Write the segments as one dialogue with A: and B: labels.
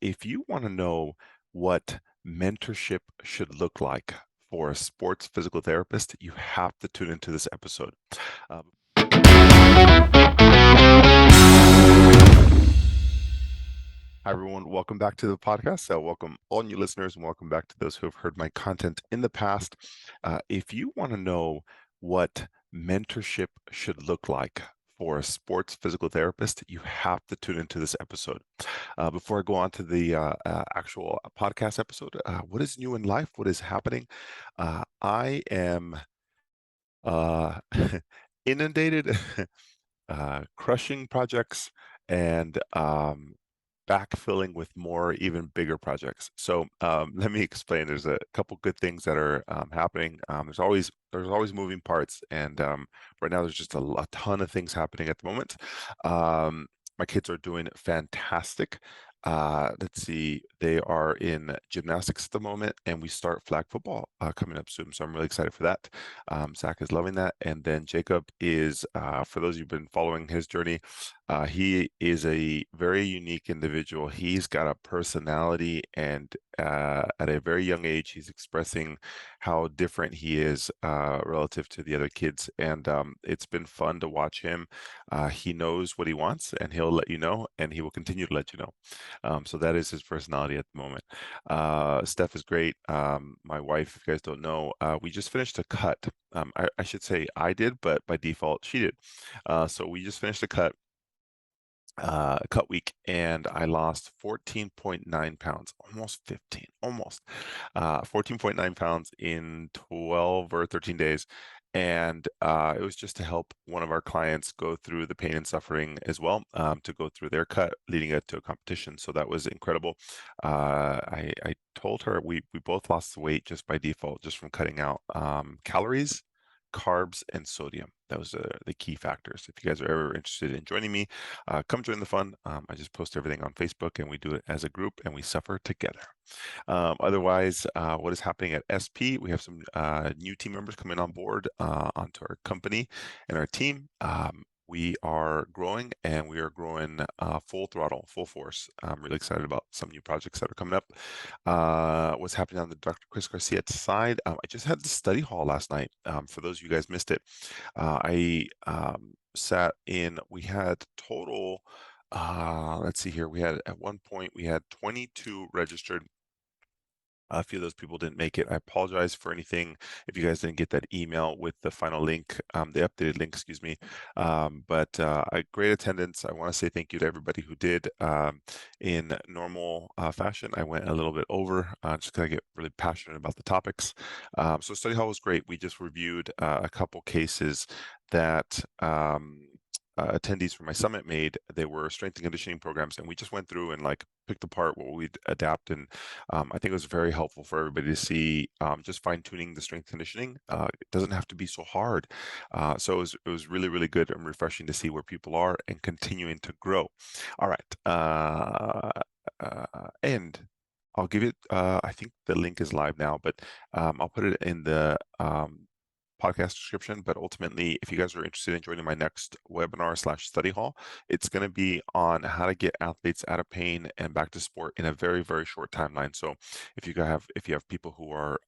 A: If you want to know what mentorship should look like for a sports physical therapist, you have to tune into this episode. Uh, Hi, everyone. Welcome back to the podcast. Welcome all new listeners and welcome back to those who have heard my content in the past. If you want to know what mentorship should look like for a sports physical therapist, you have to tune into this episode. Before I go on to the actual podcast episode, what is new in life? What is happening? I am uh, inundated, crushing projects, and backfilling with more, even bigger projects. So let me explain. There's a couple good things that are happening. There's always moving parts, and right now there's just a ton of things happening at the moment. My kids are doing fantastic. Let's see, they are in gymnastics at the moment, and we start flag football coming up soon. So I'm really excited for that. Zach is loving that. And then Jacob is, for those of you who've been following his journey, he is a very unique individual. He's got a personality, and at a very young age, he's expressing how different he is relative to the other kids. And it's been fun to watch him. He knows what he wants, and he'll let you know, and he will continue to let you know. So that is his personality at the moment. Steph is great. My wife, if you guys don't know, we just finished a cut. I should say I did, but by default, she did. So we just finished a cut week, and I lost 14.9 pounds, almost 15, almost 14.9 pounds in 12 or 13 days. And it was just to help one of our clients go through the pain and suffering as well, to go through their cut leading it to a competition. So that was incredible. I told her we both lost the weight just by default, just from cutting out calories, carbs, and sodium. That was the key factors. If you guys are ever interested in joining me, come join the fun. I just post everything on Facebook, and we do it as a group, and we suffer together. Otherwise, what is happening at SP? We have some new team members coming on board onto our company and our team. We are growing, and we are growing full throttle, full force. I'm really excited about some new projects that are coming up. What's happening on the Dr. Chris Garcia side? I just had the study hall last night. For those of you guys missed it, I sat in. We had total. Let's see here. We had at one point we had 22 registered. A few of those people didn't make it. I apologize for anything if you guys didn't get that email with the final link, the updated link, excuse me. But a great attendance. I want to say thank you to everybody who did. In normal fashion, I went a little bit over just because I get really passionate about the topics. So study hall was great. We just reviewed a couple cases that attendees from my summit made. They were strength and conditioning programs, and we just went through and like picked apart what we'd adapt. And I think it was very helpful for everybody to see just fine tuning the strength conditioning. It doesn't have to be so hard. So it was really, really good and refreshing to see where people are and continuing to grow. All right. And I'll give it, I think the link is live now, but I'll put it in the podcast description. But ultimately, if you guys are interested in joining my next webinar / study hall, it's going to be on how to get athletes out of pain and back to sport in a very, very short timeline. So if you have people who are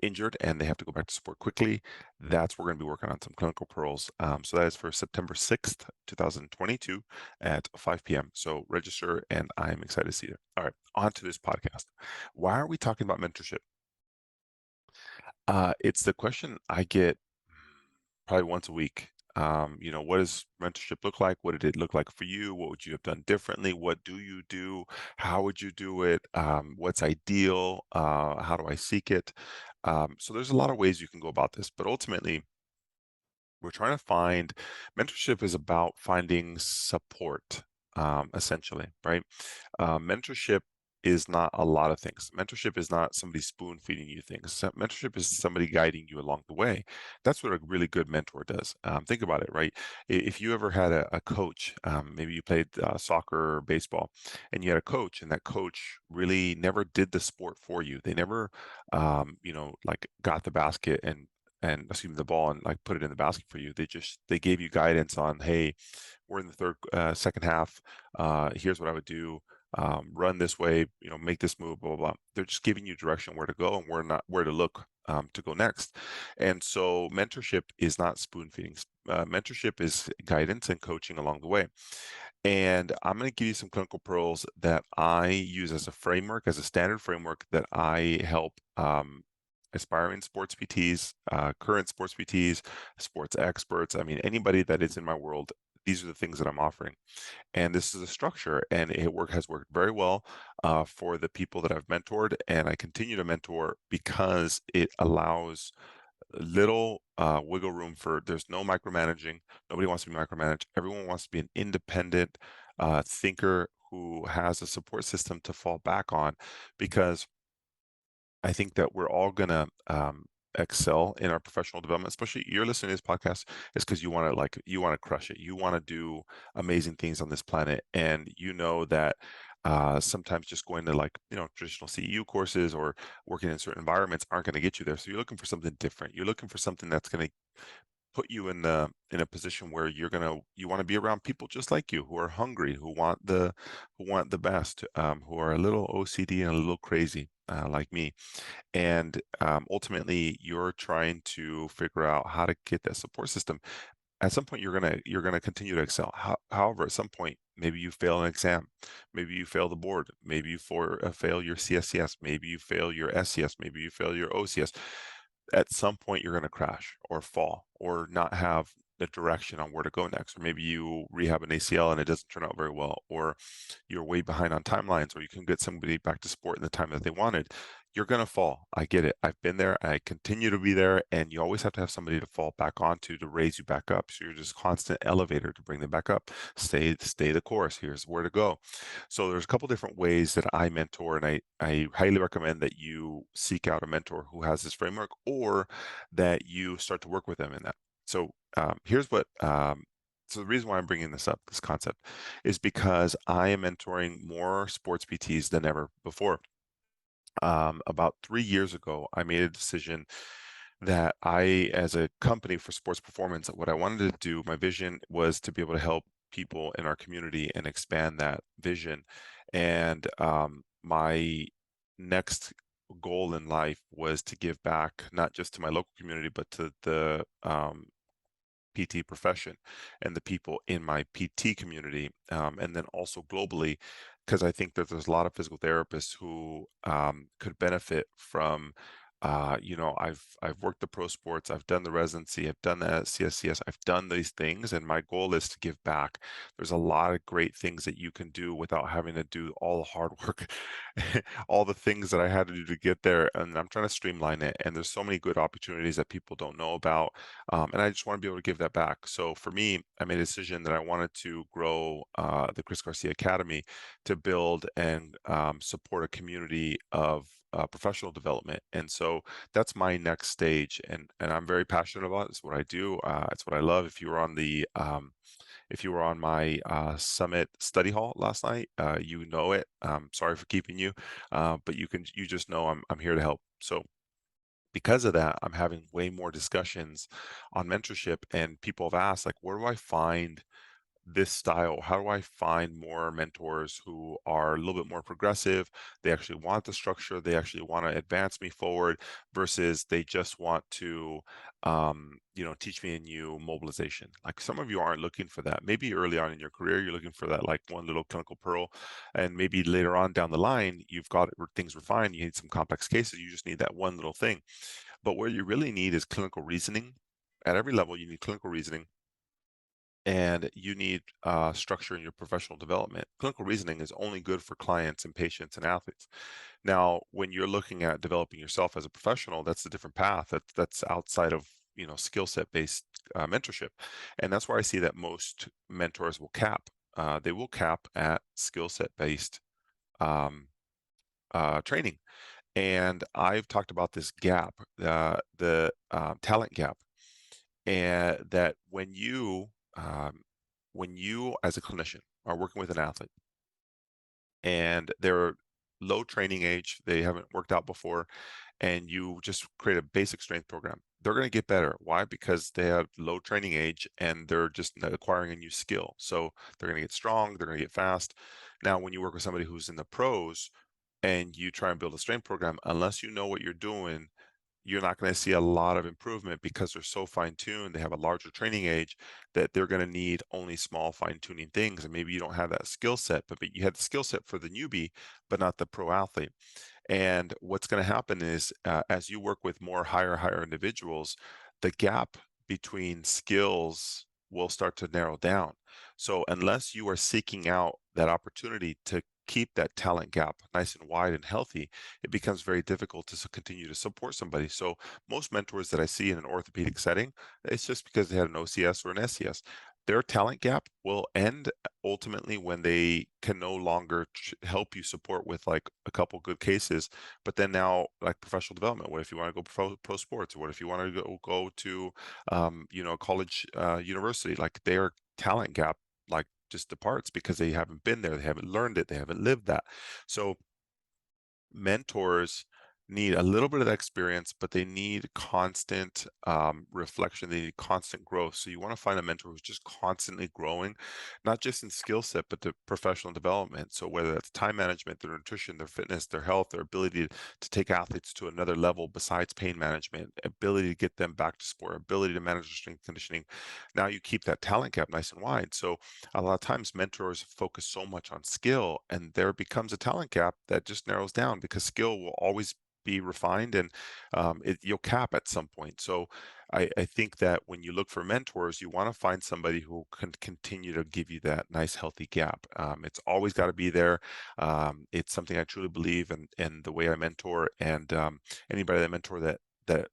A: injured and they have to go back to sport quickly, that's we're going to be working on some clinical pearls. So that is for September 6th, 2022 at 5 p.m. So register, and I'm excited to see you. All right, on to this podcast. Why are we talking about mentorship? It's the question I get probably once a week. What does mentorship look like? What did it look like for you? What would you have done differently? What do you do? How would you do it? What's ideal? How do I seek it? So there's a lot of ways you can go about this, but ultimately, we're trying to find mentorship is about finding support, essentially, right? Mentorship is not a lot of things. Mentorship is not somebody spoon feeding you things. Mentorship is somebody guiding you along the way. That's what a really good mentor does. Think about it, right? If you ever had a coach, maybe you played soccer or baseball, and you had a coach, and that coach really never did the sport for you. They never, like got the basket and excuse me, the ball and like put it in the basket for you. They gave you guidance on, hey, we're in the second half. Here's what I would do. run this way, make this move, blah, blah, blah. They're just giving you direction where to go and where to look to go next. And so mentorship is not spoon feeding. Mentorship is guidance and coaching along the way. And I'm going to give you some clinical pearls that I use as a framework, as a standard framework that I help aspiring sports PTs, current sports PTs, sports experts. I mean, anybody that is in my world, these are the things that I'm offering. And this is a structure, and has worked very well for the people that I've mentored, and I continue to mentor because it allows little wiggle room for. There's no micromanaging. Nobody wants to be micromanaged. Everyone wants to be an independent thinker who has a support system to fall back on, because I think that we're all gonna excel in our professional development. Especially you're listening to this podcast is because you want to crush it. You want to do amazing things on this planet, and you know that sometimes just going to traditional CEU courses or working in certain environments aren't going to get you there. So you're looking for something different. You're looking for something that's going to put you in a position where you want to be around people just like you, who are hungry, who want the best, who are a little OCD and a little crazy like me. And ultimately you're trying to figure out how to get that support system. At some point you're gonna continue to excel. However, at some point maybe you fail an exam, maybe you fail the board, maybe you fail your CSCS, maybe you fail your SCS, maybe you fail your OCS. At some point you're going to crash or fall or not have the direction on where to go next, or maybe you rehab an ACL and it doesn't turn out very well, or you're way behind on timelines, or you can get somebody back to sport in the time that they wanted. You're going to fall. I get it. I've been there. I continue to be there. And you always have to have somebody to fall back onto to raise you back up. So you're just constant elevator to bring them back up. Stay the course. Here's where to go. So there's a couple different ways that I mentor, and I highly recommend that you seek out a mentor who has this framework, or that you start to work with them in that. So here's what so the reason why I'm bringing this up, this concept, is because I am mentoring more sports PTs than ever before. About 3 years ago, I made a decision that as a company for sports performance, what I wanted to do, my vision was to be able to help people in our community and expand that vision. And my next goal in life was to give back, not just to my local community, but to the PT profession and the people in my PT community, and then also globally, because I think that there's a lot of physical therapists who could benefit from. I've worked the pro sports, I've done the residency, I've done the CSCS, I've done these things, and my goal is to give back. There's a lot of great things that you can do without having to do all the hard work, all the things that I had to do to get there, and I'm trying to streamline it. And there's so many good opportunities that people don't know about, and I just want to be able to give that back. So for me, I made a decision that I wanted to grow the Chris Garcia Academy to build and support a community of professional development. And so that's my next stage, and I'm very passionate about it. It's what I do. It's what I love. If you were on my summit study hall last night, you know it. Sorry for keeping you, but you just know I'm here to help. So because of that, I'm having way more discussions on mentorship, and people have asked, like, where do I find this style? How do I find more mentors who are a little bit more progressive? They actually want the structure, they actually want to advance me forward, versus they just want to teach me a new mobilization. Like, some of you aren't looking for that. Maybe early on in your career you're looking for that, like one little clinical pearl, and maybe later on down the line you've got things refined, you need some complex cases, you just need that one little thing. But what you really need is clinical reasoning. At every level you need clinical reasoning, and you need structure in your professional development. Clinical reasoning is only good for clients and patients and athletes. Now, when you're looking at developing yourself as a professional, that's a different path. That's outside of skill set based mentorship, and that's where I see that most mentors will cap. They will cap at skill set based um, training. And I've talked about this gap, the talent gap, and that when you as a clinician are working with an athlete and they're low training age, they haven't worked out before, and you just create a basic strength program, they're going to get better. Why? Because they have low training age and they're just acquiring a new skill. So they're going to get strong, they're going to get fast. Now, when you work with somebody who's in the pros and you try and build a strength program, unless you know what you're doing, you're not going to see a lot of improvement because they're so fine-tuned. They have a larger training age that they're going to need only small fine-tuning things. And maybe you don't have that skill set, but you had the skill set for the newbie, but not the pro athlete. And what's going to happen is as you work with more higher individuals, the gap between skills will start to narrow down. So unless you are seeking out that opportunity to keep that talent gap nice and wide and healthy, it becomes very difficult to continue to support somebody. So most mentors that I see in an orthopedic setting, it's just because they had an OCS or an SCS. Their talent gap will end ultimately when they can no longer help you support with like a couple good cases, but then now like professional development. What if you want to go pro sports? Or what if you want to go to college, university? Like their talent gap like just departs because they haven't been there, they haven't learned it, they haven't lived that. So mentors need a little bit of that experience, but they need constant reflection. They need constant growth. So you want to find a mentor who's just constantly growing, not just in skill set, but to professional development. So whether that's time management, their nutrition, their fitness, their health, their ability to take athletes to another level besides pain management, ability to get them back to sport, ability to manage their strength conditioning. Now you keep that talent gap nice and wide. So a lot of times mentors focus so much on skill, and there becomes a talent gap that just narrows down because skill will always be refined, and you'll cap at some point. So I think that when you look for mentors, you want to find somebody who can continue to give you that nice healthy gap. It's always got to be there. It's something I truly believe in the way I mentor, and anybody that mentor that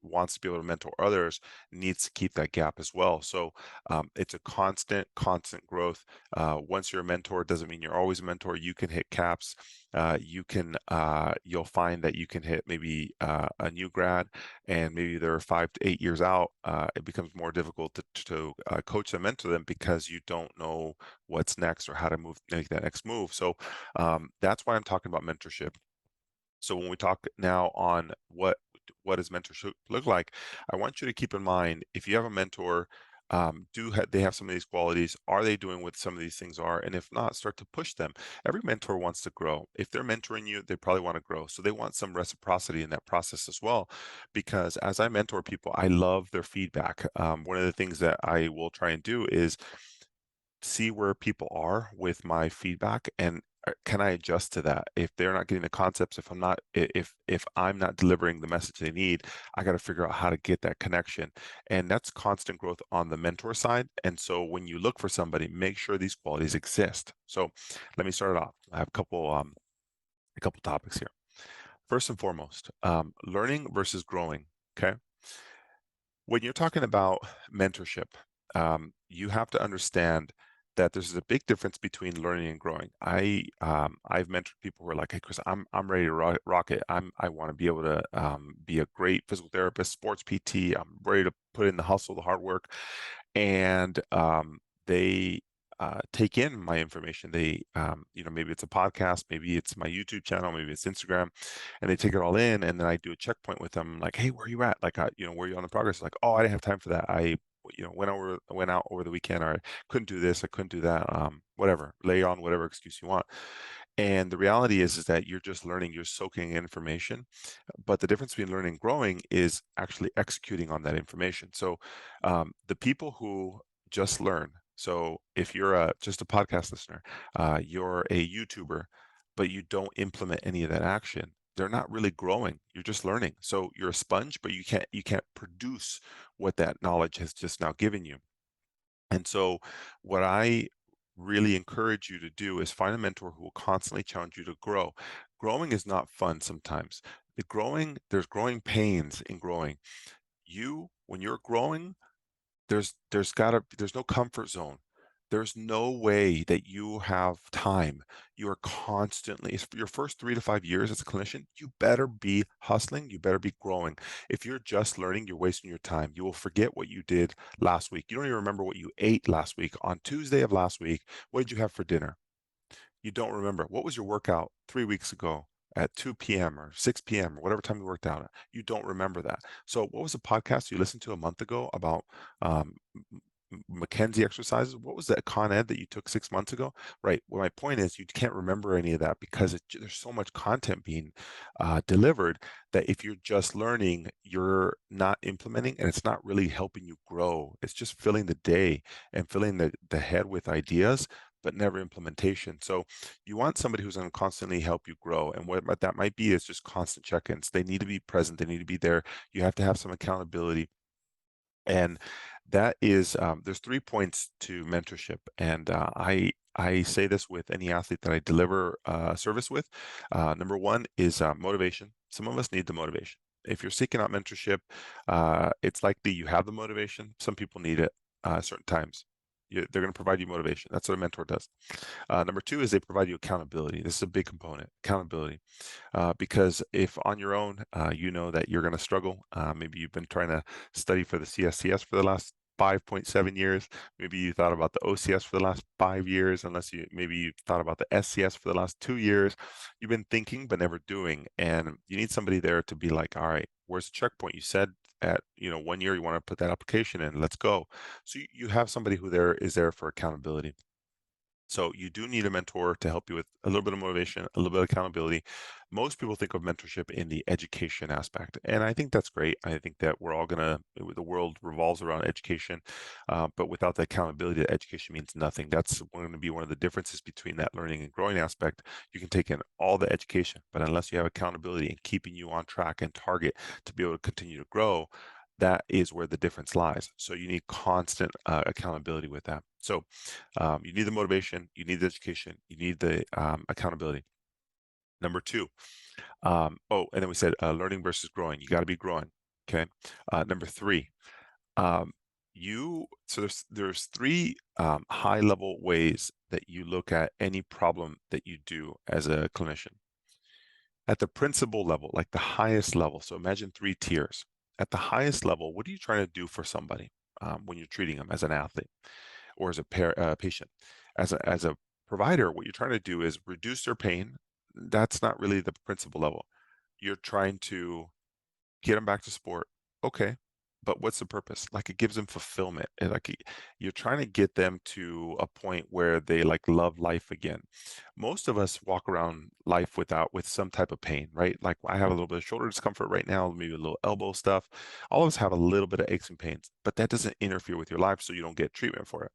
A: wants to be able to mentor others needs to keep that gap as well. So it's a constant growth. Once you're a mentor, it doesn't mean you're always a mentor. You can hit caps. You'll find that you can hit maybe a new grad, and maybe they're 5 to 8 years out. It becomes more difficult to coach and mentor them because you don't know what's next or how to make that next move. So that's why I'm talking about mentorship. So when we talk now on what does mentorship look like, I want you to keep in mind, if you have a mentor, they have some of these qualities? Are they doing what some of these things are? And if not, start to push them. Every mentor wants to grow. If they're mentoring you, they probably want to grow. So they want some reciprocity in that process as well. Because as I mentor people, I love their feedback. One of the things that I will try and do is see where people are with my feedback, and can I adjust to that? If they're not getting the concepts, if I'm not delivering the message they need, I got to figure out how to get that connection. And that's constant growth on the mentor side. And so when you look for somebody, make sure these qualities exist. So let me start it off. I have a couple topics here. First and foremost, learning versus growing. Okay. When you're talking about mentorship, you have to understand that there's a big difference between learning and growing. I've mentored people who are like, "Hey, Chris, I'm ready to rock it. I want to be able to be a great physical therapist, sports PT. I'm ready to put in the hustle, the hard work," and they take in my information. They, maybe it's a podcast, maybe it's my YouTube channel, maybe it's Instagram, and they take it all in. And then I do a checkpoint with them, like, "Hey, where are you at? Like, where are you on the progress?" Like, "Oh, I didn't have time for that. I, went out over the weekend, or I couldn't do this, I couldn't do that." Whatever, lay on whatever excuse you want. And the reality is that you're just learning, you're soaking in information. But the difference between learning and growing is actually executing on that information. So the people who just learn. So if you're just a podcast listener, you're a YouTuber, but you don't implement any of that action, they're not really growing. You're just learning. So you're a sponge, but you can't produce what that knowledge has just now given you. And so what I really encourage you to do is find a mentor who will constantly challenge you to grow. Growing is not fun sometimes. There's growing pains in growing. When you're growing, there's no comfort zone. There's no way that you have time. You are constantly, for your first 3 to 5 years as a clinician, you better be hustling, you better be growing. If you're just learning, you're wasting your time. You will forget what you did last week. You don't even remember what you ate last week. On Tuesday of last week, what did you have for dinner? You don't remember. What was your workout 3 weeks ago at 2 p.m. or 6 p.m. or whatever time you worked out at? You don't remember that. So what was the podcast you listened to a month ago about McKenzie exercises. What was that Con Ed that you took 6 months ago? Right. Well, my point is you can't remember any of that because there's so much content being delivered that if you're just learning, you're not implementing, and it's not really helping you grow. It's just filling the day and filling the head with ideas, but never implementation. So you want somebody who's going to constantly help you grow. And what that might be is just constant check-ins. They need to be present. They need to be there. You have to have some accountability. And that is, there's 3 points to mentorship. And I say this with any athlete that I deliver service with. Number one is motivation. Some of us need the motivation. If you're seeking out mentorship, it's likely you have the motivation. Some people need it certain times. They're going to provide you motivation. That's what a mentor does. Number two is they provide you accountability. This is a big component, accountability. Because if on your own, you know that you're going to struggle, maybe you've been trying to study for the CSCS for the last 5.7 years. Maybe you thought about the OCS for the last 5 years, maybe you thought about the SCS for the last 2 years. You've been thinking but never doing, and you need somebody there to be like, all right, where's the checkpoint? You said at 1 year you want to put that application in. Let's go. So you have somebody who is there for accountability. So you do need a mentor to help you with a little bit of motivation, a little bit of accountability. Most people think of mentorship in the education aspect, and I think that's great. I think that the world revolves around education, but without the accountability, the education means nothing. That's going to be one of the differences between that learning and growing aspect. You can take in all the education, but unless you have accountability and keeping you on track and target to be able to continue to grow, that is where the difference lies. So you need constant accountability with that. So you need the motivation, you need the education, you need the accountability. Number two, and then we said learning versus growing. You got to be growing. Okay. Number three, so there's three high level ways that you look at any problem that you do as a clinician. At the principal level, like the highest level, so imagine 3 tiers. At the highest level, what are you trying to do for somebody when you're treating them as an athlete or as a patient? As a provider, what you're trying to do is reduce their pain. That's not really the principal level. You're trying to get them back to sport. Okay, but what's the purpose? Like, it gives them fulfillment. And you're trying to get them to a point where they like love life again. Most of us walk around life with some type of pain, right? Like, I have a little bit of shoulder discomfort right now, maybe a little elbow stuff. All of us have a little bit of aches and pains, but that doesn't interfere with your life, so you don't get treatment for it.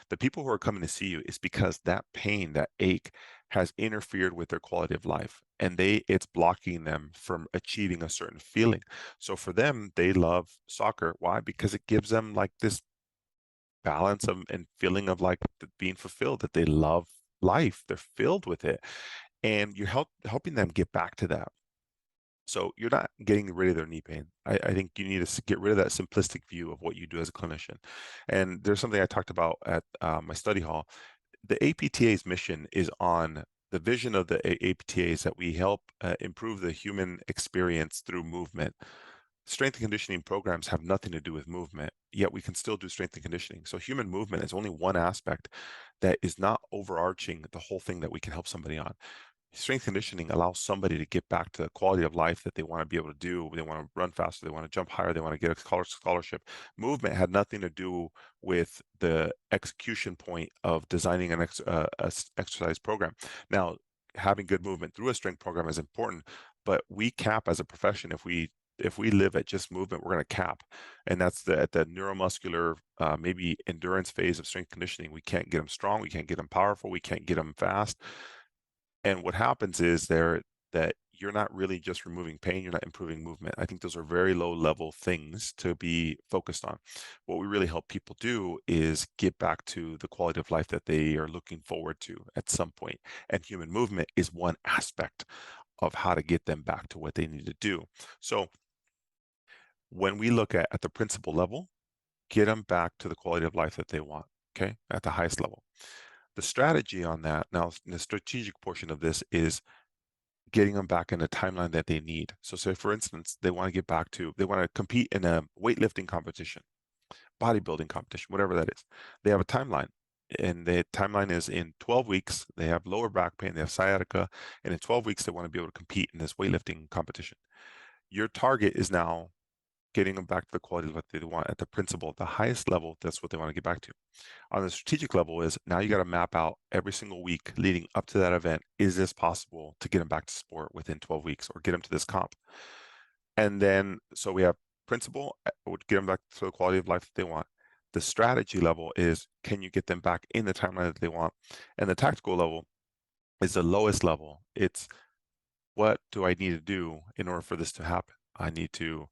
A: The people who are coming to see you is because that pain, that ache, has interfered with their quality of life, and it's blocking them from achieving a certain feeling. So for them, they love soccer. Why? Because it gives them like this balance and feeling of like being fulfilled, that they love life, they're filled with it, and you're helping them get back to that. So you're not getting rid of their knee pain. I think you need to get rid of that simplistic view of what you do as a clinician. And there's something I talked about at my study hall. The APTA's mission is on the vision of the APTA is that we help improve the human experience through movement. Strength and conditioning programs have nothing to do with movement, yet we can still do strength and conditioning. So human movement is only one aspect that is not overarching the whole thing that we can help somebody on. Strength conditioning allows somebody to get back to the quality of life that they want to be able to do. They want to run faster, they want to jump higher, they want to get a scholarship. Movement had nothing to do with the execution point of designing an exercise program. Now, having good movement through a strength program is important, but we cap as a profession. If we live at just movement, we're going to cap, and that's at the neuromuscular, maybe endurance phase of strength conditioning. We can't get them strong, we can't get them powerful, we can't get them fast. And what happens is that you're not really just removing pain, you're not improving movement. I think those are very low level things to be focused on. What we really help people do is get back to the quality of life that they are looking forward to at some point. And human movement is one aspect of how to get them back to what they need to do. So when we look at the principal level, get them back to the quality of life that they want, okay, at the highest level. The strategy on that, now the strategic portion of this is getting them back in the timeline that they need. So say, for instance, they want to compete in a weightlifting competition, bodybuilding competition, whatever that is. They have a timeline, and the timeline is in 12 weeks. They have lower back pain, they have sciatica, and in 12 weeks, they want to be able to compete in this weightlifting competition. Your target is now getting them back to the quality of what they want. At the principal, the highest level, that's what they want to get back to. On the strategic level is now you got to map out every single week leading up to that event. Is this possible to get them back to sport within 12 weeks or get them to this comp? And then, so we have principal, would get them back to the quality of life that they want. The strategy level is, can you get them back in the timeline that they want? And the tactical level is the lowest level. It's, what do I need to do in order for this to happen? I need to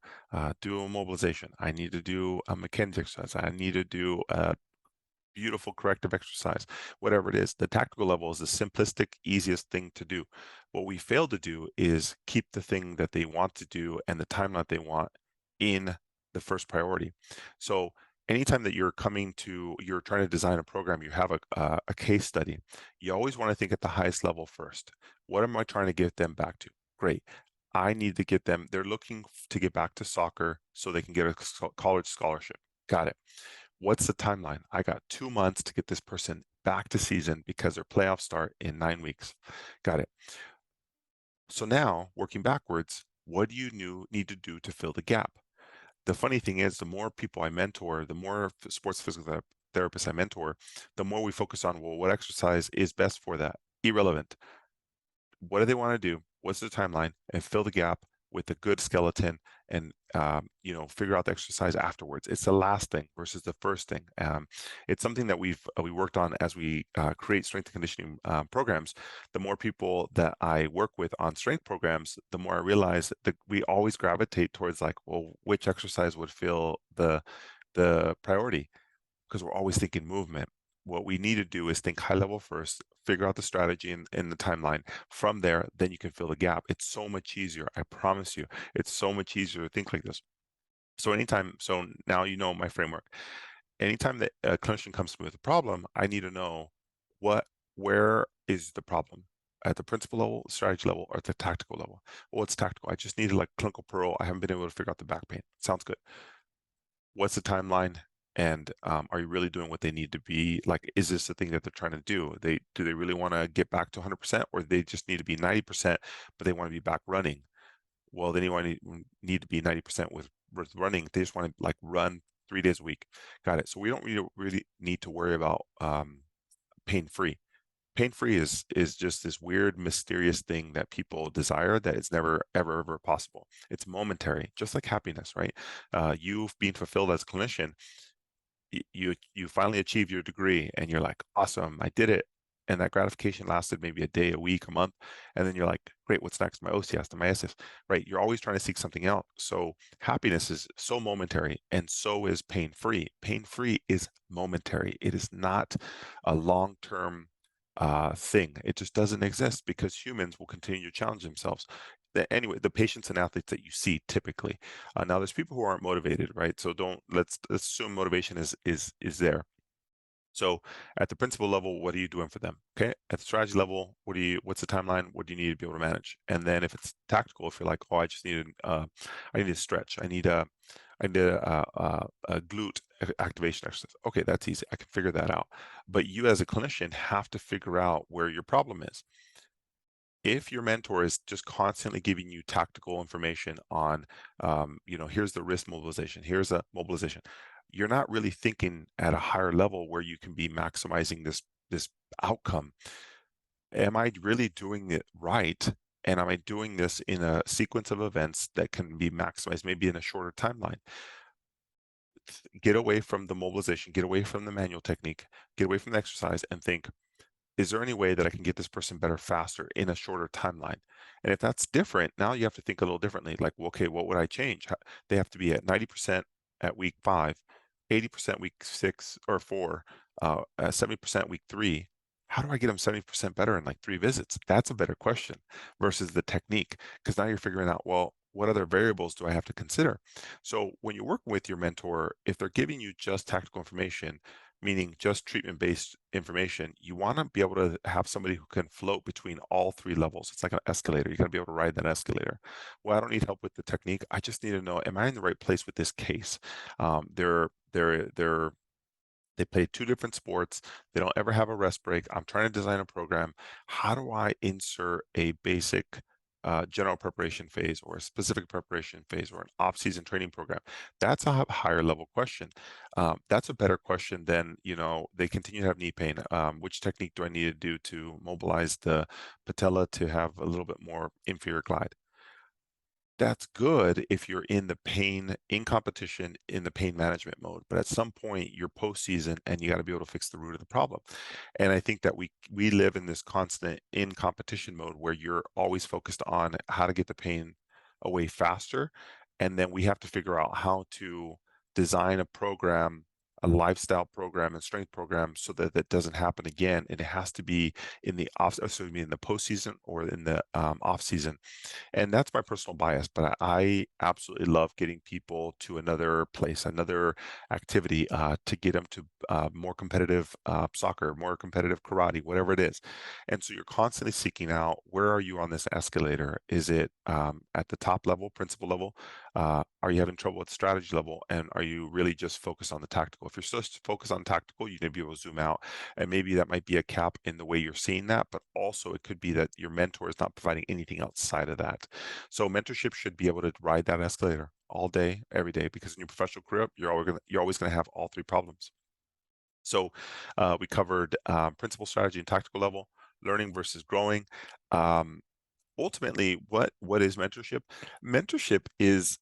A: do a mobilization. I need to do a mechanics exercise. I need to do a beautiful corrective exercise, whatever it is. The tactical level is the simplistic, easiest thing to do. What we fail to do is keep the thing that they want to do and the timeline they want in the first priority. So anytime that you're trying to design a program, you have a case study, you always want to think at the highest level first. What am I trying to get them back to? Great. I need to get them, they're looking to get back to soccer so they can get a college scholarship. Got it. What's the timeline? I got 2 months to get this person back to season because their playoffs start in 9 weeks. Got it. So now, working backwards, what do you need to do to fill the gap? The funny thing is, the more people I mentor, the more sports physical therapists I mentor, the more we focus on, well, what exercise is best for that? Irrelevant. What do they want to do? What's the timeline? And fill the gap with a good skeleton and figure out the exercise afterwards. It's the last thing versus the first thing. It's something that we worked on as we create strength and conditioning programs. The more people that I work with on strength programs, the more I realize that we always gravitate towards like, well, which exercise would fill the priority, because we're always thinking movement. What we need to do is think high level first, figure out the strategy and the timeline. From there, then you can fill the gap. It's so much easier. I promise you, it's so much easier to think like this. So now you know my framework. Anytime that a clinician comes to me with a problem, I need to know where is the problem? At the principal level, strategy level, or at the tactical level? Well, it's tactical. I just need like clinical pearl. I haven't been able to figure out the back pain. Sounds good. What's the timeline? And are you really doing what they need to be? Like, is this the thing that they're trying to do? Do they really want to get back to 100%, or they just need to be 90%, but they want to be back running? Well, then you need to be 90% with running. They just want to like run 3 days a week. Got it. So we don't really need to worry about pain-free. Pain-free is just this weird, mysterious thing that people desire that is never, ever possible. It's momentary, just like happiness, right? You've been fulfilled as a clinician. You finally achieve your degree and you're like, awesome, I did it. And that gratification lasted maybe a day, a week, a month. And then you're like, great, what's next? My OCS and my SS, right? You're always trying to seek something else. So happiness is so momentary, and so is pain-free. Pain-free is momentary. It is not a long-term thing. It just doesn't exist because humans will continue to challenge themselves. Anyway, the patients and athletes that you see typically. Now, there's people who aren't motivated, right? So let's assume motivation is there. So at the principal level, what are you doing for them? Okay. At the strategy level, what's the timeline? What do you need to be able to manage? And then if it's tactical, if you're like, oh, I need a stretch. I need a glute activation exercise. Okay, that's easy. I can figure that out. But you as a clinician have to figure out where your problem is. If your mentor is just constantly giving you tactical information on, here's the wrist mobilization, here's a mobilization, you're not really thinking at a higher level where you can be maximizing this outcome. Am I really doing it right? And am I doing this in a sequence of events that can be maximized, maybe in a shorter timeline? Get away from the mobilization, get away from the manual technique, get away from the exercise, and think, is there any way that I can get this person better faster in a shorter timeline? And if that's different, now you have to think a little differently. Like, well, okay, what would I change? They have to be at 90% at week 5, 80% week 6 or 4, 70% week 3. How do I get them 70% better in like 3 visits? That's a better question versus the technique, because now you're figuring out, well, what other variables do I have to consider? So when you're working with your mentor, if they're giving you just tactical information, meaning just treatment-based information, you want to be able to have somebody who can float between all 3 levels. It's like an escalator. You're going to be able to ride that escalator. Well, I don't need help with the technique. I just need to know, am I in the right place with this case? They play 2 different sports. They don't ever have a rest break. I'm trying to design a program. How do I insert a basic general preparation phase or a specific preparation phase or an off-season training program? That's a higher level question. That's a better question than, they continue to have knee pain. Which technique do I need to do to mobilize the patella to have a little bit more inferior glide? That's good if you're in the pain, in competition, in the pain management mode. But at some point, you're postseason and you got to be able to fix the root of the problem. And I think that we live in this constant in competition mode where you're always focused on how to get the pain away faster. And then we have to figure out how to design a program, a lifestyle program and strength program so that that doesn't happen again. And it has to be in the in the postseason or in the off season. And that's my personal bias, but I absolutely love getting people to another place, another activity, to get them to more competitive soccer, more competitive karate, whatever it is. And so you're constantly seeking out, where are you on this escalator? Is it at the top level, principal level? Are you having trouble at the strategy level? And are you really just focused on the tactical? If you're still focused on tactical, you need to be able to zoom out. And maybe that might be a cap in the way you're seeing that, but also it could be that your mentor is not providing anything outside of that. So mentorship should be able to ride that escalator all day, every day, because in your professional career, you're always gonna have all three problems. So we covered principal, strategy, and tactical level, learning versus growing. Ultimately, what is mentorship? Mentorship is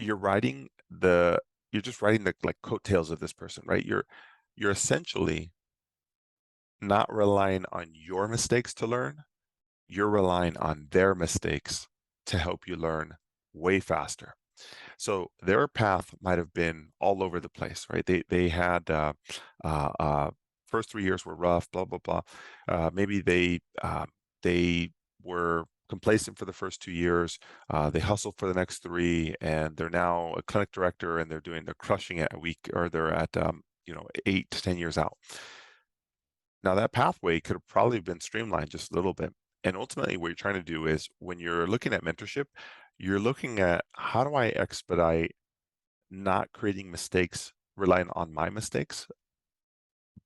A: you're riding the you're just riding the like coattails of this person, right? You're essentially not relying on your mistakes to learn. You're relying on their mistakes to help you learn way faster. So their path might have been all over the place, right? They had uh, uh, first 3 years were rough, blah blah blah. Maybe they were complacent for the first 2 years. They hustled for the next three, and they're now a clinic director, and they're crushing it a week, or they're at 8 to 10 years out. Now that pathway could have probably been streamlined just a little bit. And ultimately what you're trying to do is when you're looking at mentorship, you're looking at how do I expedite not creating mistakes, relying on my mistakes,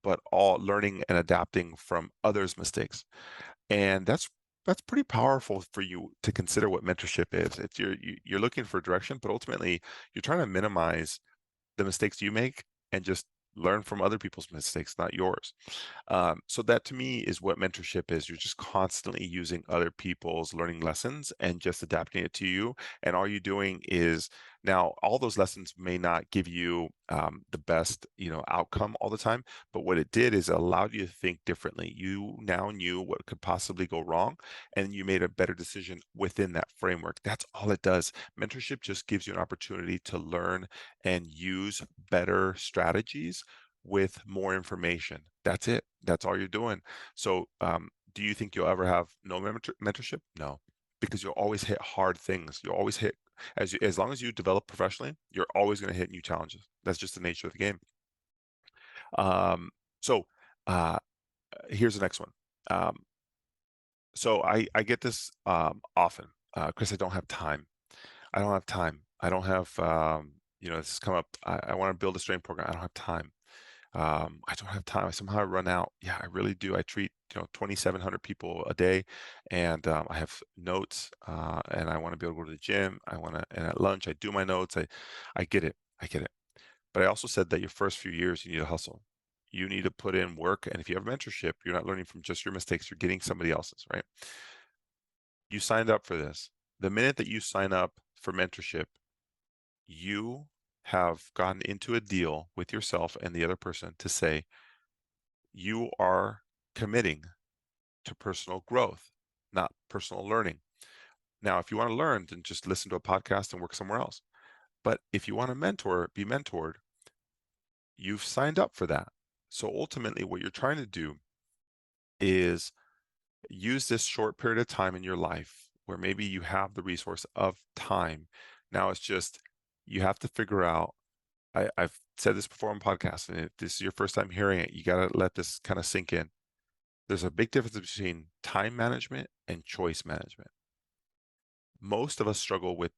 A: but all learning and adapting from others' mistakes. And that's pretty powerful for you to consider what mentorship is. It's you're looking for direction, but ultimately you're trying to minimize the mistakes you make and just learn from other people's mistakes, not yours. So that to me is what mentorship is. You're just constantly using other people's learning lessons and just adapting it to you. And all you're doing is now all those lessons may not give you the best, outcome all the time, but what it did is it allowed you to think differently. You now knew what could possibly go wrong, and you made a better decision within that framework. That's all it does. Mentorship just gives you an opportunity to learn and use better strategies with more information. That's it. That's all you're doing. So, do you think you'll ever have no mentorship? No, because you'll always hit hard things. You'll always hit as long as you develop professionally, you're always going to hit new challenges. That's just the nature of the game. Um, so, uh, here's the next one. So I get this often, Chris. I don't have time. I don't have time. I don't have this has come up. I want to build a strength program. I don't have time. I don't have time. I somehow run out. Yeah, I really do. I treat 2,700 people a day, and I have notes, and I want to be able to go to the gym. And at lunch I do my notes. I get it. I get it. But I also said that your first few years you need to hustle. You need to put in work, and if you have mentorship, you're not learning from just your mistakes. You're getting somebody else's, right? You signed up for this. The minute that you sign up for mentorship, you have gotten into a deal with yourself and the other person to say you are committing to personal growth, not personal learning. Now, if you want to learn, then just listen to a podcast and work somewhere else. But if you want to be mentored, you've signed up for that. So ultimately, what you're trying to do is use this short period of time in your life where maybe you have the resource of time. Now it's just, you have to figure out, I've said this before on podcasts, and if this is your first time hearing it, you got to let this kind of sink in. There's a big difference between time management and choice management. Most of us struggle with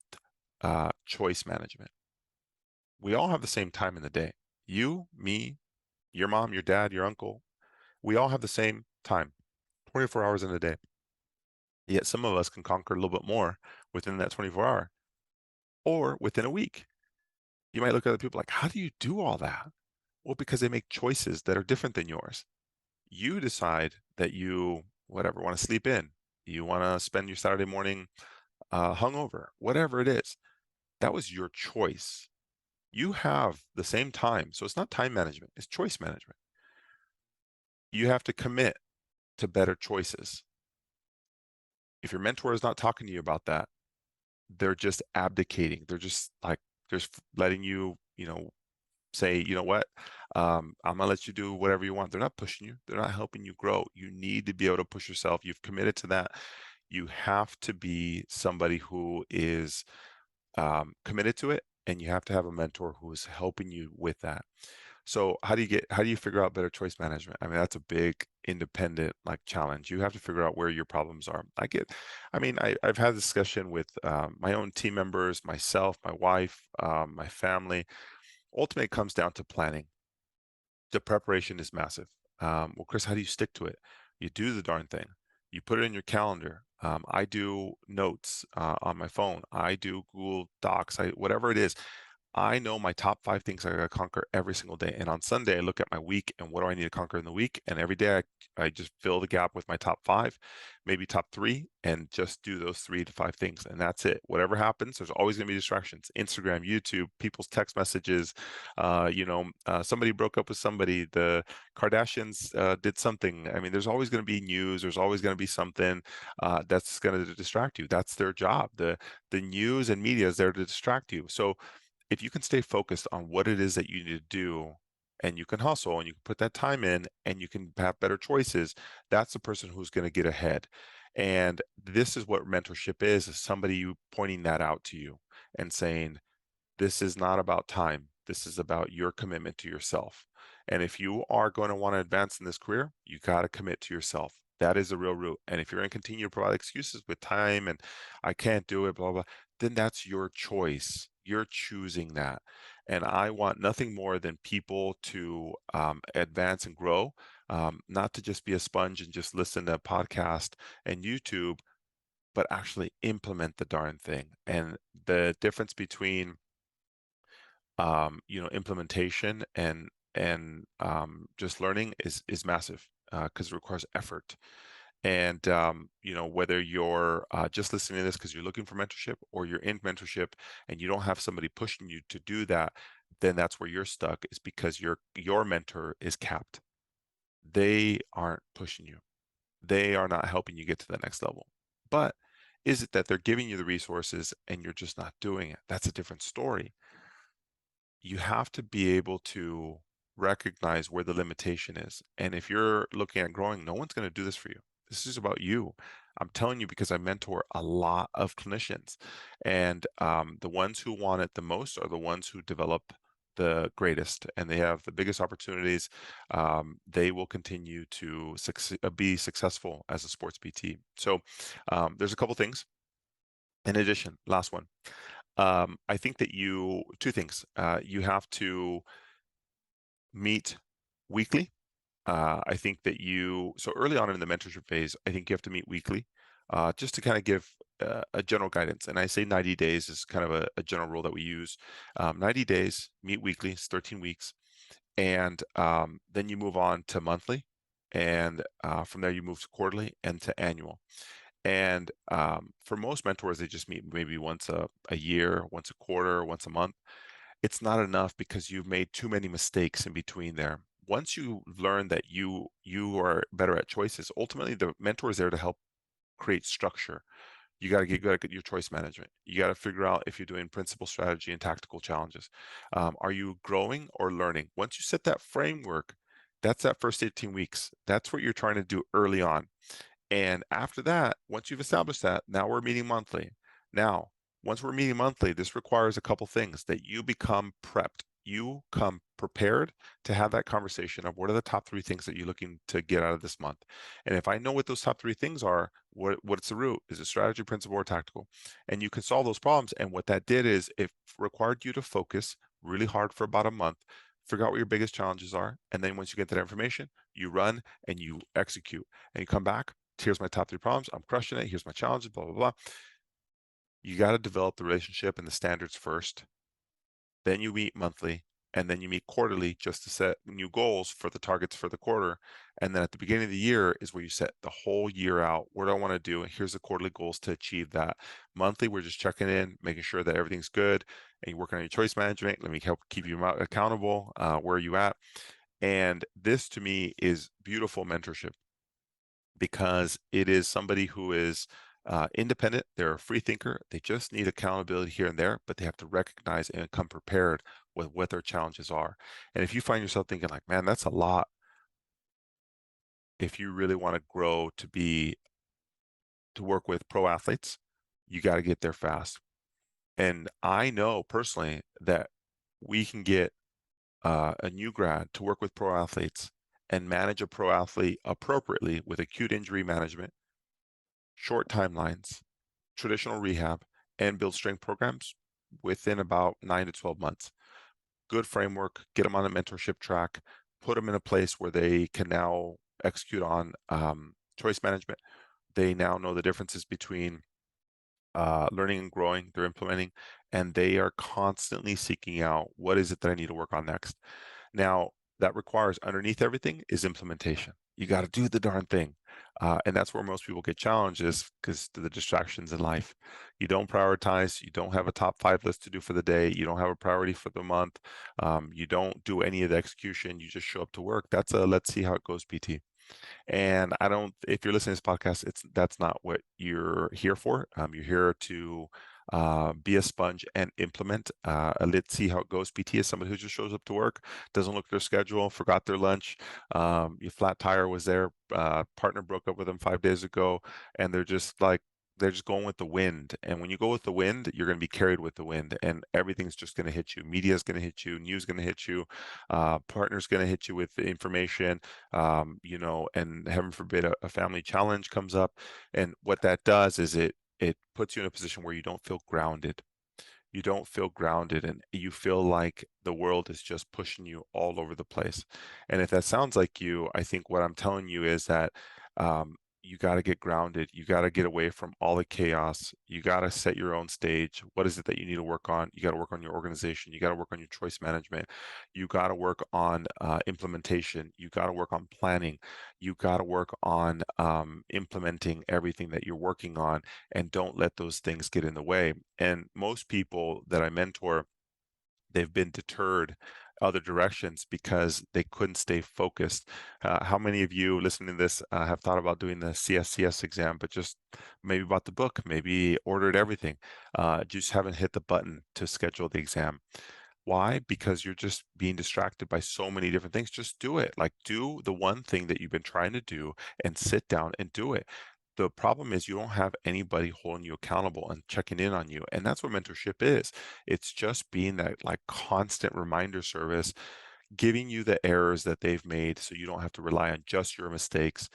A: choice management. We all have the same time in the day. You, me, your mom, your dad, your uncle, we all have the same time. 24 hours in a day. Yet some of us can conquer a little bit more within that 24 hour or within a week. You might look at other people like, how do you do all that? Well, because they make choices that are different than yours. You decide that you, whatever, want to sleep in. You want to spend your Saturday morning hungover, whatever it is. That was your choice. You have the same time. So it's not time management, it's choice management. You have to commit to better choices. If your mentor is not talking to you about that, they're just abdicating. They're just like, just letting you, say, you know what, I'm gonna let you do whatever you want. They're not pushing you. They're not helping you grow. You need to be able to push yourself. You've committed to that. You have to be somebody who is committed to it, and you have to have a mentor who is helping you with that. So how do you figure out better choice management? I mean, that's a big independent like challenge. You have to figure out where your problems are. I've had a discussion with my own team members, myself, my wife, my family. Ultimately, it comes down to planning. The preparation is massive. Well, Chris, how do you stick to it? You do the darn thing. You put it in your calendar. I do notes on my phone. I do Google Docs. Whatever it is. I know my top 5 things I gotta conquer every single day. And on Sunday, I look at my week and what do I need to conquer in the week? And every day I just fill the gap with my top 5, maybe top 3, and just do those 3 to 5 things. And that's it. Whatever happens, there's always gonna be distractions. Instagram, YouTube, people's text messages, somebody broke up with somebody, the Kardashians did something. I mean, there's always gonna be news, there's always gonna be something that's gonna distract you. That's their job. The news and media is there to distract you. So if you can stay focused on what it is that you need to do, and you can hustle and you can put that time in and you can have better choices, that's the person who's going to get ahead. And this is what mentorship is somebody you pointing that out to you and saying, this is not about time. This is about your commitment to yourself. And if you are going to want to advance in this career, you got to commit to yourself. That is the real root. And if you're going to continue to provide excuses with time and I can't do it, blah, blah, then that's your choice. You're choosing that. And I want nothing more than people to advance and grow, not to just be a sponge and just listen to a podcast and YouTube, but actually implement the darn thing. And the difference between implementation and just learning is massive because it requires effort. And whether you're just listening to this because you're looking for mentorship or you're in mentorship and you don't have somebody pushing you to do that, then that's where you're stuck, is because your mentor is capped. They aren't pushing you. They are not helping you get to the next level. But is it that they're giving you the resources and you're just not doing it? That's a different story. You have to be able to recognize where the limitation is. And if you're looking at growing, no one's going to do this for you. This is about you. I'm telling you because I mentor a lot of clinicians, and the ones who want it the most are the ones who develop the greatest, and they have the biggest opportunities. They will continue to be successful as a sports PT. So there's a couple things. In addition, last one. I think that two things. You have to meet weekly. I think that so early on in the mentorship phase, I think you have to meet weekly just to kind of give a general guidance. And I say 90 days is kind of a general rule that we use. 90 days, meet weekly, it's 13 weeks. And then you move on to monthly. And from there, you move to quarterly and to annual. And for most mentors, they just meet maybe once a year, once a quarter, once a month. It's not enough because you've made too many mistakes in between there. Once you learn that you are better at choices, ultimately the mentor is there to help create structure. You got to get good at your choice management. You got to figure out if you're doing principal strategy and tactical challenges. Are you growing or learning? Once you set that framework, that's that first 18 weeks. That's what you're trying to do early on. And after that, once you've established that, now we're meeting monthly. Now, once we're meeting monthly, this requires a couple things: that you become prepped. You come prepared to have that conversation of what are the top 3 things that you're looking to get out of this month. And if I know what those top 3 things are, what's the root? Is it strategy, principle, or tactical? And you can solve those problems. And what that did is it required you to focus really hard for about a month, figure out what your biggest challenges are. And then once you get that information, you run and you execute and you come back here's my top 3 problems. I'm crushing it. Here's my challenges, blah, blah, blah. You got to develop the relationship and the standards first. Then you meet monthly, and then you meet quarterly just to set new goals for the targets for the quarter. And then at the beginning of the year is where you set the whole year out. What do I want to do? And here's the quarterly goals to achieve that. Monthly, we're just checking in, making sure that everything's good, and you're working on your choice management. Let me help keep you accountable. Where are you at? And this to me is beautiful mentorship, because it is somebody who is independent. They're a free thinker. They just need accountability here and there, but they have to recognize and come prepared with what their challenges are. And if you find yourself thinking like, man, that's a lot, if you really want to grow to work with pro athletes, you got to get there fast. And I know personally that we can get a new grad to work with pro athletes and manage a pro athlete appropriately with acute injury management, short timelines, traditional rehab, and build strength programs within about 9 to 12 months. Good framework, get them on a mentorship track, put them in a place where they can now execute on choice management. They now know the differences between learning and growing. They're implementing, and they are constantly seeking out, what is it that I need to work on next? Now, that requires, underneath everything is implementation. You got to do the darn thing. And that's where most people get challenged, is because the distractions in life. You don't prioritize, you don't have a top 5 list to do for the day, you don't have a priority for the month, you don't do any of the execution, you just show up to work. That's a let's see how it goes PT. And I don't, if you're listening to this podcast, that's not what you're here for. You're here to be a sponge and implement. Let's see how it goes. PT is somebody who just shows up to work, doesn't look at their schedule, forgot their lunch. Your flat tire was there. Partner broke up with them 5 days ago, and they're just going with the wind. And when you go with the wind, you're going to be carried with the wind, and everything's just going to hit you. Media is going to hit you. News is going to hit you. Partner's going to hit you with information. And heaven forbid a family challenge comes up. And what that does is it puts you in a position where you don't feel grounded. You don't feel grounded, and you feel like the world is just pushing you all over the place. And if that sounds like you, I think what I'm telling you is that you got to get grounded. You got to get away from all the chaos. You got to set your own stage. What is it that you need to work on? You got to work on your organization. You got to work on your choice management. You got to work on implementation. You got to work on planning. You got to work on implementing everything that you're working on, and don't let those things get in the way. And most people that I mentor, they've been deterred other directions because they couldn't stay focused. How many of you listening to this have thought about doing the CSCS exam, but just maybe bought the book, maybe ordered everything, just haven't hit the button to schedule the exam? Why? Because you're just being distracted by so many different things. Just do it. Like, do the one thing that you've been trying to do and sit down and do it. The problem is you don't have anybody holding you accountable and checking in on you. And that's what mentorship is. It's just being that like constant reminder service, giving you the errors that they've made so you don't have to rely on just your mistakes,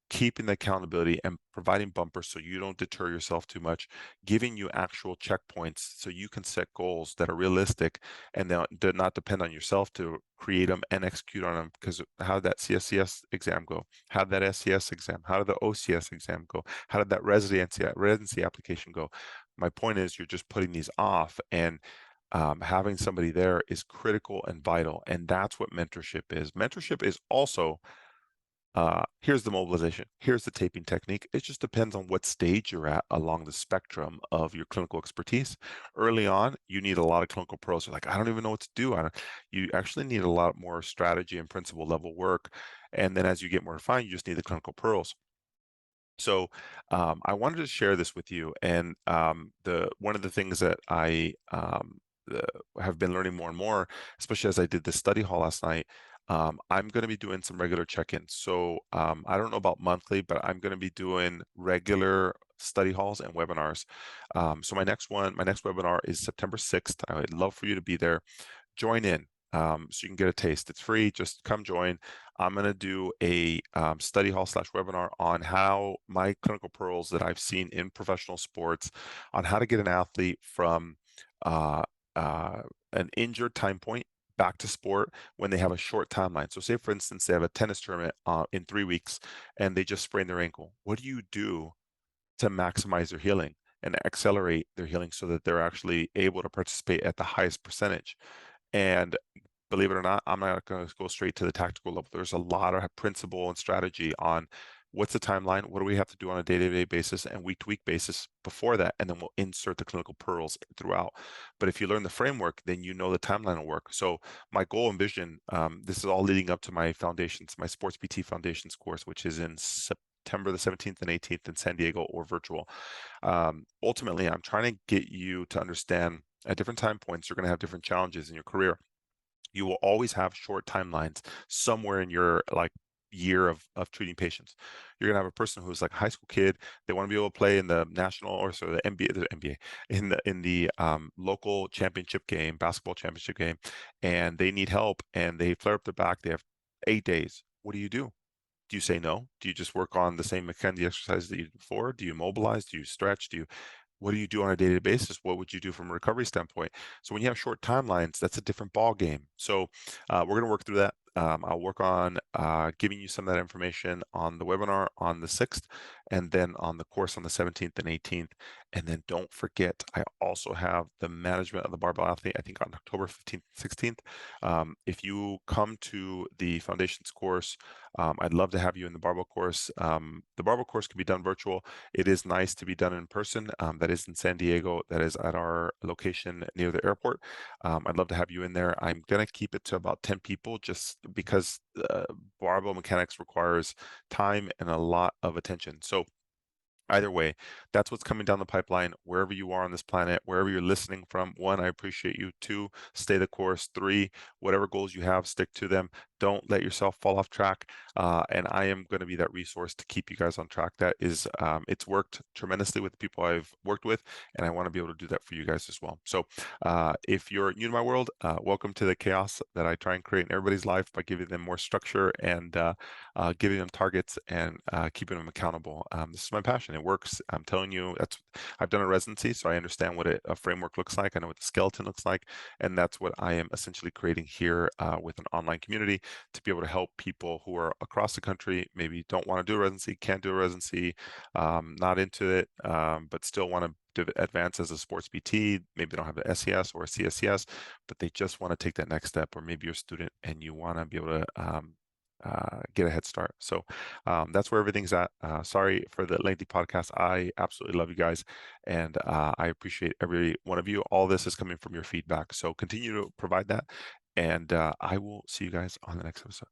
A: keeping the accountability and providing bumpers so you don't deter yourself too much, giving you actual checkpoints so you can set goals that are realistic and do not depend on yourself to create them and execute on them. Because how did that CSCS exam go? How did that SCS exam? How did the OCS exam go? How did that residency application go? My point is, you're just putting these off, and having somebody there is critical and vital. And that's what mentorship is. Mentorship is also here's the mobilization, here's the taping technique. It just depends on what stage you're at along the spectrum of your clinical expertise. Early on, you need a lot of clinical pros. You're like, I don't even know what to do. You actually need a lot more strategy and principle level work. And then as you get more refined, you just need the clinical pearls. So I wanted to share this with you. And the one of the things that I have been learning more and more, especially as I did this study hall last night, I'm going to be doing some regular check-ins. So I don't know about monthly, but I'm going to be doing regular study halls and webinars. So my next webinar is September 6th. I would love for you to be there. Join in. So you can get a taste. It's free. Just come join. I'm going to do a study hall / webinar on how my clinical pearls that I've seen in professional sports on how to get an athlete from uh, an injured time point back to sport when they have a short timeline. So say for instance, they have a tennis tournament in 3 weeks and they just sprain their ankle. What do you do to maximize their healing and accelerate their healing so that they're actually able to participate at the highest percentage? And believe it or not, I'm not going to go straight to the tactical level. There's a lot of principle and strategy on what's the timeline, what do we have to do on a day-to-day basis and week-to-week basis before that, and then we'll insert the clinical pearls throughout. But if you learn the framework, then you know the timeline will work. So my goal and vision, this is all leading up to my foundations, my Sports PT Foundations course, which is in September the 17th and 18th in San Diego or virtual. Ultimately, I'm trying to get you to understand at different time points, you're going to have different challenges in your career. You will always have short timelines somewhere in your like year of treating patients. You're gonna have a person who's like a high school kid. They want to be able to play in the national or so the NBA in the local championship game, basketball championship game, and they need help and they flare up their back. They have 8 days. What do you do? Do you say no? Do you just work on the same McKenzie exercises that you did before? Do you mobilize? Do you stretch? What do you do on a day-to-day basis? What would you do from a recovery standpoint? So when you have short timelines, that's a different ball game. So we're going to work through that. I'll work on giving you some of that information on the webinar on the 6th, and then on the course on the 17th and 18th. And then don't forget, I also have the management of the barbell athlete, I think on October 15th, 16th. If you come to the foundations course, I'd love to have you in the barbell course. The barbell course can be done virtual. It is nice to be done in person. That is in San Diego. That is at our location near the airport. I'd love to have you in there. I'm going to keep it to about 10 people just because barbell mechanics requires time and a lot of attention. So either way, that's what's coming down the pipeline, wherever you are on this planet, wherever you're listening from. One, I appreciate you. Two, stay the course. Three, whatever goals you have, stick to them. Don't let yourself fall off track. And I am going to be that resource to keep you guys on track. That is, it's worked tremendously with the people I've worked with, and I want to be able to do that for you guys as well. So if you're new to my world, welcome to the chaos that I try and create in everybody's life by giving them more structure and giving them targets and keeping them accountable. This is my passion. It works. I'm telling you, I've done a residency, so I understand what a framework looks like. I know what the skeleton looks like, and that's what I am essentially creating here with an online community to be able to help people who are across the country, maybe don't want to do a residency, can't do a residency, not into it, but still want to advance as a sports PT. Maybe they don't have an SES or a CSCS, but they just want to take that next step. Or maybe you're a student and you want to be able to get a head start. So that's where everything's at. Sorry for the lengthy podcast. I absolutely love you guys, and I appreciate every one of you. All this is coming from your feedback, so continue to provide that, and I will see you guys on the next episode.